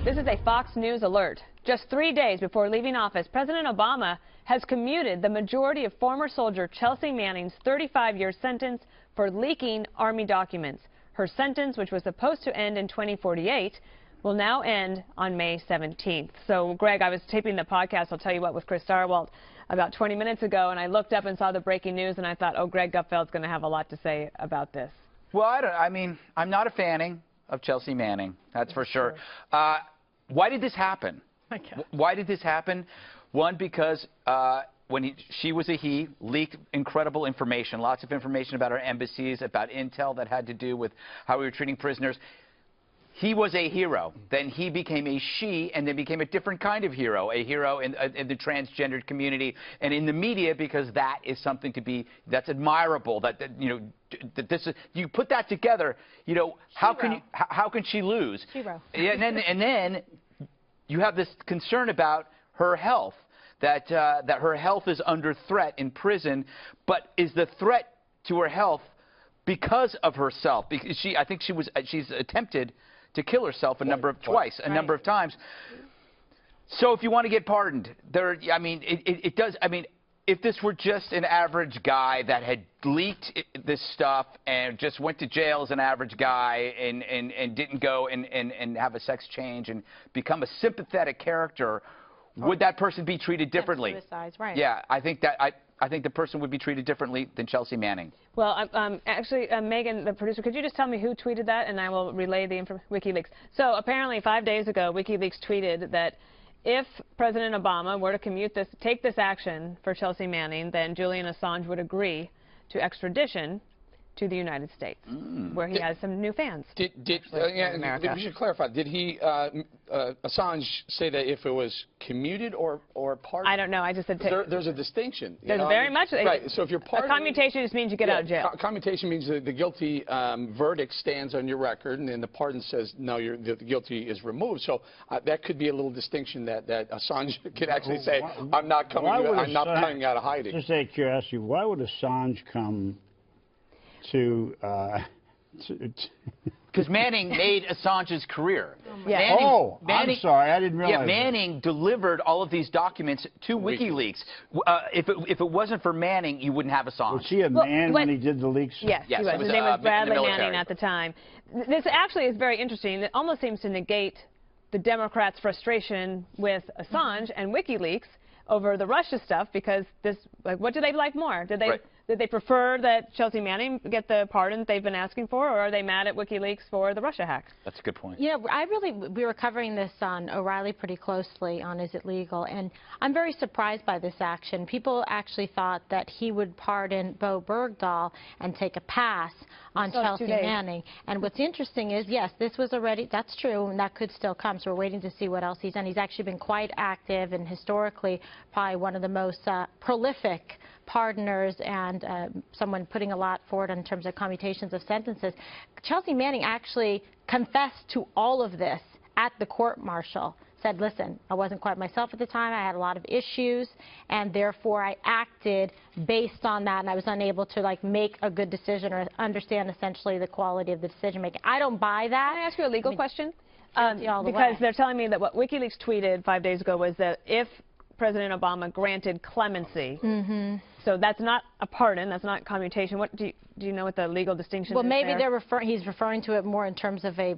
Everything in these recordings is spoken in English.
This is a Fox News alert. Just 3 days before leaving office, President Obama has commuted the majority of former soldier Chelsea Manning's 35-year sentence for leaking Army documents. Her sentence, which was supposed to end in 2048, will now end on May 17th. So, Greg, I was taping the podcast, I'll tell you what, with Chris Starwalt about 20 minutes ago, and I looked up and saw the breaking news, and I thought, oh, Greg Gutfeld's going to have a lot to say about this. Well, I'm not a fanning of Chelsea Manning, that's for sure. Why did this happen? Why did this happen? One, because when she was he, leaked incredible information, lots of information about our embassies, about intel that had to do with how we were treating prisoners. He was a hero. Then he became a she, and then became a different kind of hero, a hero in the transgendered community and in the media, because that is something to be, that's admirable. That you know, that this is, you put that together. You know, how can she lose? Hero. Yeah, and then you have this concern about her health, that her health is under threat in prison, but is the threat to her health because of herself? Because I think she's attempted to kill herself a number of times. So if you want to get pardoned, it does. I mean, if this were just an average guy that had leaked this stuff and just went to jail as an average guy and didn't go and have a sex change and become a sympathetic character, would that person be treated differently? Suicides, right. Yeah, I think the person would be treated differently than Chelsea Manning. Well, actually, Megan, the producer, could you just tell me who tweeted that, and I will relay the information. WikiLeaks. So apparently 5 days ago, WikiLeaks tweeted that if President Obama were to take this action for Chelsea Manning, then Julian Assange would agree to extradition to the United States, where he has some new fans. We should clarify. Did he, Assange, say that if it was commuted or pardoned? I don't know. I just said there's a distinction. There's very much. Right. So if you're pardoned, a commutation just means you get out of jail. Commutation means the guilty verdict stands on your record, and then the pardon says no, the guilty is removed. So that could be a little distinction that Assange could actually say, I'm not coming. I'm not coming out of hiding. Just out of curiosity, why would Assange come to because Manning made Assange's career. Yeah. I'm sorry, I didn't realize. Yeah, Manning delivered all of these documents to WikiLeaks. If it wasn't for Manning, you wouldn't have Assange. Was he a man when he did the leaks? Yes, he was. His name was Bradley Manning at the time. This actually is very interesting. It almost seems to negate the Democrats' frustration with Assange and WikiLeaks over the Russia stuff, because this, like, what do they like more? Did they prefer that Chelsea Manning get the pardon they've been asking for, or are they mad at WikiLeaks for the Russia hack? That's a good point. You know, we were covering this on O'Reilly pretty closely on Is It Legal, and I'm very surprised by this action. People actually thought that he would pardon Bo Bergdahl and take a pass on Chelsea Manning. And what's interesting is, yes, this was already, that's true, and that could still come, so we're waiting to see what else he's done. He's actually been quite active and historically probably one of the most prolific pardoners and someone putting a lot forward in terms of commutations of sentences. Chelsea Manning actually confessed to all of this at the court-martial. Said, listen, I wasn't quite myself at the time. I had a lot of issues, and therefore I acted based on that, and I was unable to make a good decision or understand essentially the quality of the decision making. I don't buy that. Can I ask you a legal question? Because they're telling me that what WikiLeaks tweeted 5 days ago was that if President Obama granted clemency, so that's not a pardon, that's not commutation. What do you know what the legal distinction is? Well, maybe he's referring to it more in terms of a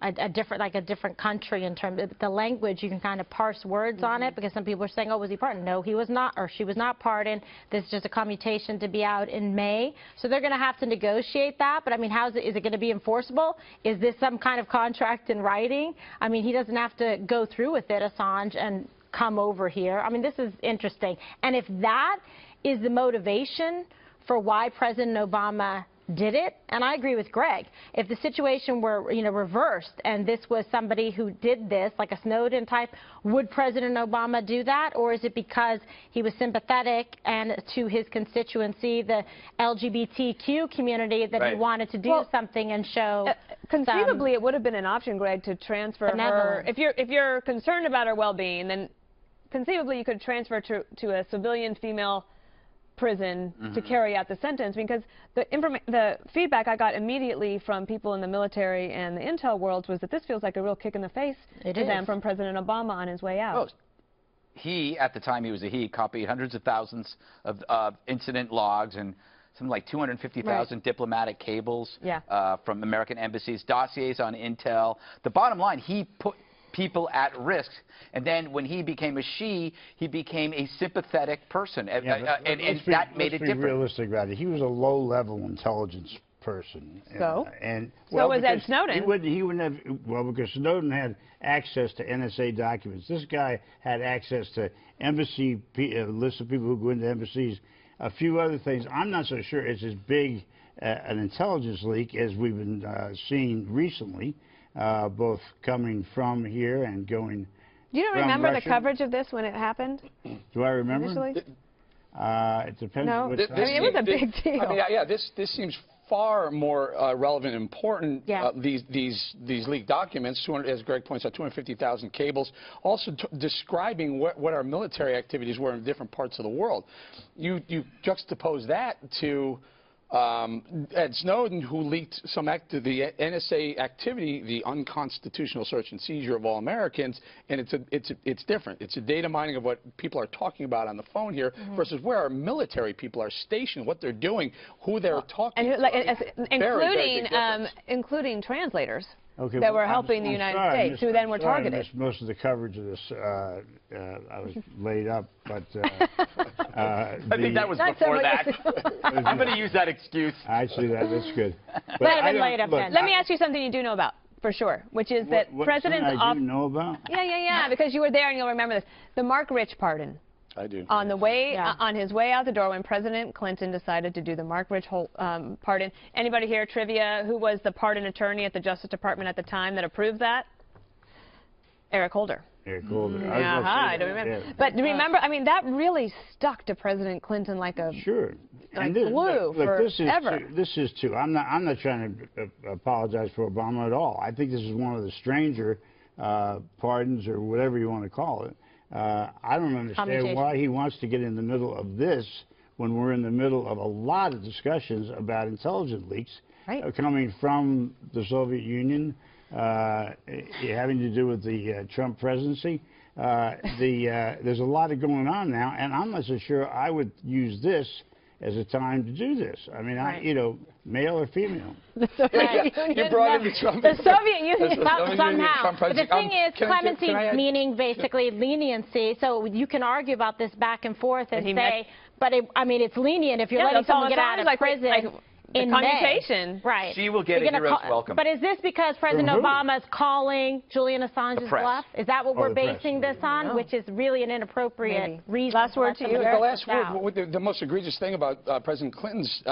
a different country in terms of the language. You can kind of parse words on it, because some people are saying, oh, was he pardoned? No, he was not, or she was not pardoned. This is just a commutation to be out in May. So they're going to have to negotiate that. But I mean, is it going to be enforceable? Is this some kind of contract in writing? I mean, he doesn't have to go through with it, Assange, and come over here. I mean, this is interesting. And if that is the motivation for why President Obama did it, and I agree with Greg, if the situation were, reversed and this was somebody who did this, like a Snowden type, would President Obama do that? Or is it because he was sympathetic and to his constituency, the LGBTQ community, that he wanted to do something and show conceivably it would have been an option, Greg, to transfer her. If you're concerned about her well-being, then conceivably you could transfer to a civilian female prison to carry out the sentence, because the feedback I got immediately from people in the military and the intel world was that this feels like a real kick in the face to them from President Obama on his way out. Oh, he, at the time he was a he, copied hundreds of thousands of incident logs and something like 250,000 diplomatic cables from American embassies, dossiers on intel. The bottom line, he put people at risk, and then when he became a she, he became a sympathetic person, and that made it different. Let's be realistic about it. He was a low-level intelligence person. So? Well, so was Ed Snowden. He wouldn't have, well, because Snowden had access to NSA documents. This guy had access to embassy, lists of people who go into embassies, a few other things. I'm not so sure it's as big an intelligence leak as we've been seeing recently. Both coming from here and going. You don't remember the coverage of this when it happened? Do I remember? Initially? It depends. No, what time. it was a big deal. I mean, yeah, this seems far more relevant and important. These leaked documents, as Greg points out, 250,000 cables, also describing what our military activities were in different parts of the world. You juxtapose that to Ed Snowden, who leaked some the NSA activity, the unconstitutional search and seizure of all Americans, and it's different. It's a data mining of what people are talking about on the phone here versus where our military people are stationed, what they're doing, who they're talking to. And including translators. That were helping the United States, who then were targeted. I missed most of the coverage of this. I was laid up, but I think that was before that. I'm going to use that excuse. I see that. That's good. Might have been laid up then. Let me ask you something you do know about, for sure, which is that President's I do know about? Yeah, because you were there and you'll remember this. The Mark Rich pardon. I do. On the way, on his way out the door, when President Clinton decided to do the Mark Rich pardon. Anybody here, trivia, who was the pardon attorney at the Justice Department at the time that approved that? Eric Holder. Eric Holder. I don't remember. Yeah. But remember, I mean, that really stuck to President Clinton like a glue forever. This is too. I'm not trying to apologize for Obama at all. I think this is one of the stranger pardons, or whatever you want to call it. I don't understand why he wants to get in the middle of this when we're in the middle of a lot of discussions about intelligence leaks coming from the Soviet Union, having to do with the Trump presidency. There's a lot of going on now, and I'm not so sure I would use this as a time to do this. I mean, you know, male or female. The Soviet Union. You brought in the Trump. The Soviet Union. Somehow. But the thing is, clemency meaning basically leniency. So you can argue about this back and forth and say, but I mean, it's lenient if you're letting someone get out of prison. In commutation. Right. She will get a hero's welcome. But is this because President Obama is calling Julian Assange's bluff? Is that what we're basing this on? Which is really an inappropriate reason. Last word to you. The last word, the most egregious thing about President Clinton's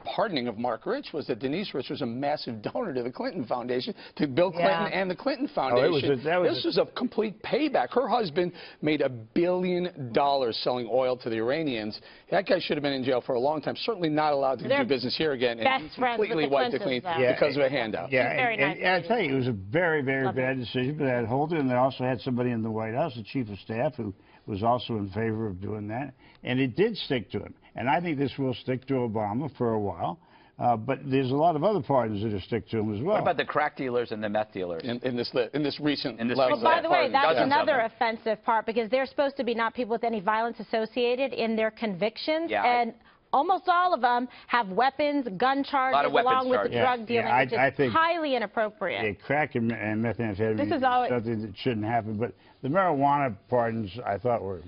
pardoning of Mark Rich was that Denise Rich was a massive donor to the Clinton Foundation, to Bill Clinton and the Clinton Foundation. This was a complete payback. Her husband made $1 billion selling oil to the Iranians. That guy should have been in jail for a long time. Certainly not allowed to do business here again, and completely wiped it clean because of a handout. And I'll tell you, it was a very, very bad decision, but they had Holder, and they also had somebody in the White House, the chief of staff, who was also in favor of doing that, and it did stick to him. And I think this will stick to Obama for a while. But there's a lot of other pardons that will stick to him as well. What about the crack dealers and the meth dealers? In this recent. Well, by the way, that's another offensive part, because they're supposed to be not people with any violence associated in their convictions. And almost all of them have weapons, gun charges, along with the drug dealing, which is highly inappropriate. Yeah, crack and methamphetamine is something that shouldn't happen. But the marijuana pardons, I thought, were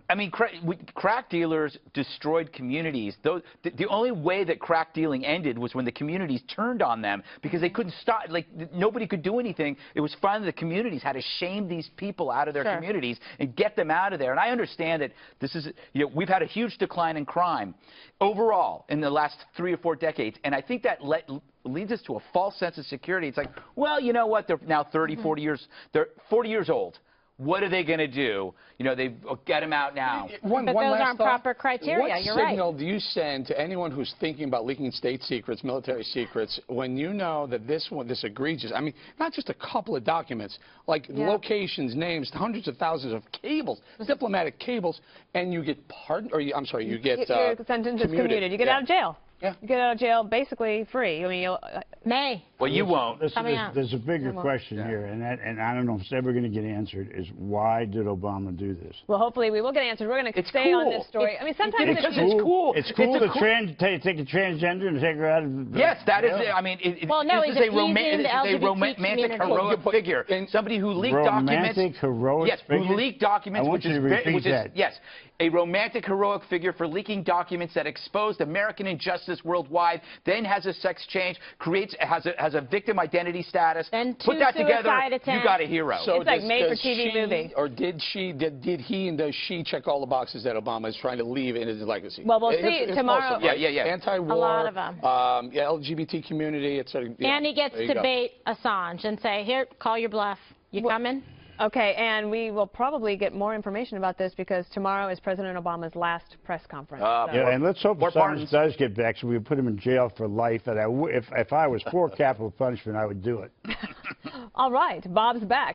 I mean, crack dealers destroyed communities. The only way that crack dealing ended was when the communities turned on them, because they couldn't stop. Like, nobody could do anything. It was finally the communities had to shame these people out of their communities and get them out of there. And I understand that this is, we've had a huge decline in crime overall in the last 3 or 4 decades, and I think that leads us to a false sense of security. It's like, well, you know what? They're now 30, 40 years. They're 40 years old. what are they going to do? You know, they get him out now. But those aren't proper criteria. You're right. What signal do you send to anyone who's thinking about leaking state secrets, military secrets, when you know that this egregious, I mean, not just a couple of documents, like locations, names, hundreds of thousands of cables, diplomatic cables, and you get pardoned, or I'm sorry, you get your sentence is commuted. You get out of jail. Yeah. You get out of jail basically free. I mean, you'll... Well, you won't. There's a bigger question here, and I don't know if it's ever going to get answered, is why did Obama do this? Well, hopefully we will get answered. We're going to stay on this story. I mean, sometimes it's cool. It's cool to take a transgender and take her out of... Yes, that is... I mean, well, no, this is a romantic, heroic figure. Somebody who leaked documents... Romantic, heroic figure? Yes, who leaked documents, I want you to repeat that. Yes, a romantic, heroic figure for leaking documents that exposed American injustice worldwide, then has a sex change, has a victim identity status. Then put that together, attempts. you got a hero. So it's like made-for-TV movie. Or did he and does she check all the boxes that Obama is trying to leave in his legacy? Well, we'll see tomorrow. Yeah. Anti-war. A lot of them. LGBT community, etc. And he gets to bait Assange and say, here, call your bluff. You coming? Okay, and we will probably get more information about this because tomorrow is President Obama's last press conference. Yeah, and let's hope Assange does get back so we can put him in jail for life. And if I was for capital punishment, I would do it. All right, Bob's back.